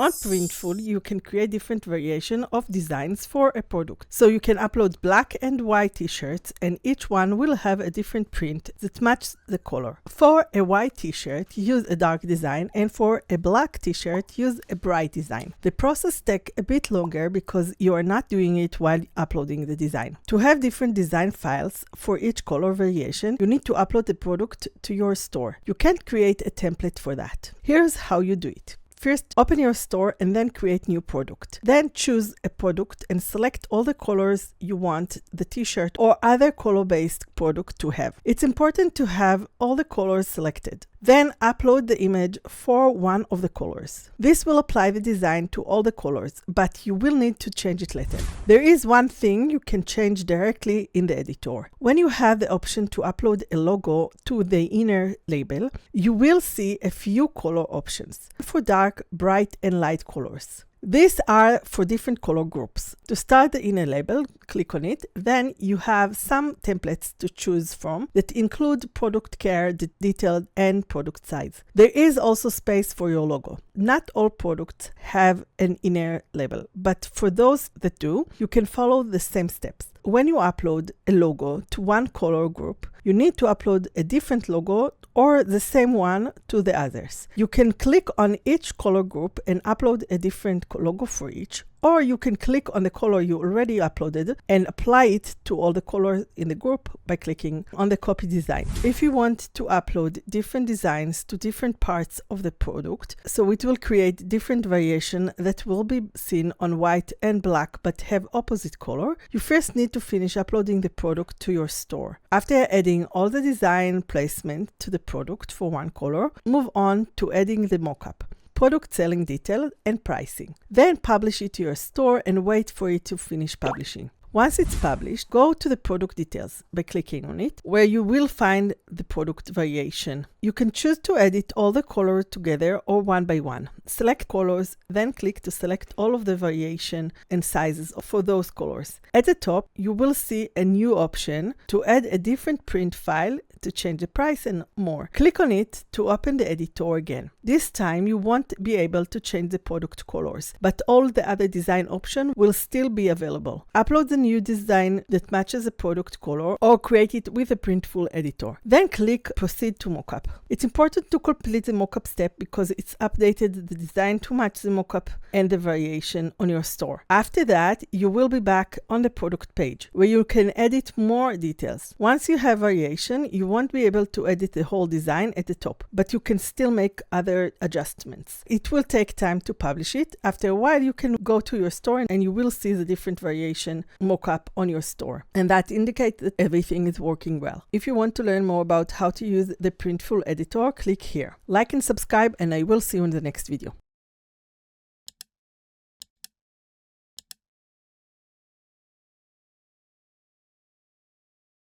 On Printful, you can create different variation of designs for a product. So you can upload black and white t-shirts, and each one will have a different print that matches the color. For a white t-shirt, use a dark design, and for a black t-shirt, use a bright design. The process takes a bit longer because you are not doing it while uploading the design. To have different design files for each color variation, you need to upload the product to your store. You can't create a template for that. Here's how you do it. First, open your store and then create new product. Then choose a product and select all the colors you want the t-shirt or other color-based product to have. It's important to have all the colors selected. Then upload the image for one of the colors. This will apply the design to all the colors, but you will need to change it later. There is one thing you can change directly in the editor. When you have the option to upload a logo to the inner label, you will see a few color options for dark, bright, and light colors. These are for different color groups. To start the inner label, click on it. Then you have some templates to choose from that include product care, detailed, and product size. There is also space for your logo. Not all products have an inner label, but for those that do, you can follow the same steps. When you upload a logo to one color group, you need to upload a different logo or the same one to the others. You can click on each color group and upload a different logo for each, or you can click on the color you already uploaded and apply it to all the colors in the group by clicking on the copy design. If you want to upload different designs to different parts of the product, so it will create different variation that will be seen on white and black but have opposite color, you first need to finish uploading the product to your store. After adding all the design placement to the product for one color, move on to adding the mockup, product selling detail, and pricing. Then publish it to your store and wait for it to finish publishing. Once it's published, go to the product details by clicking on it, where you will find the product variation. You can choose to edit all the colors together or one by one. Select colors, then click to select all of the variation and sizes for those colors. At the top, you will see a new option to add a different print file, to change the price, and more. Click on it to open the editor again. This time you won't be able to change the product colors, but all the other design options will still be available. Upload the new design that matches the product color or create it with a Printful editor. Then click Proceed to Mockup. It's important to complete the mockup step because it's updated the design to match the mockup and the variation on your store. After that, you will be back on the product page where you can edit more details. Once you have variation, you won't be able to edit the whole design at the top, but you can still make other adjustments. It will take time to publish it. After a while, you can go to your store and you will see the different variation mockup on your store, and that indicates that everything is working well. If you want to learn more about how to use the Printful editor, click here. Like and subscribe, and I will see you in the next video.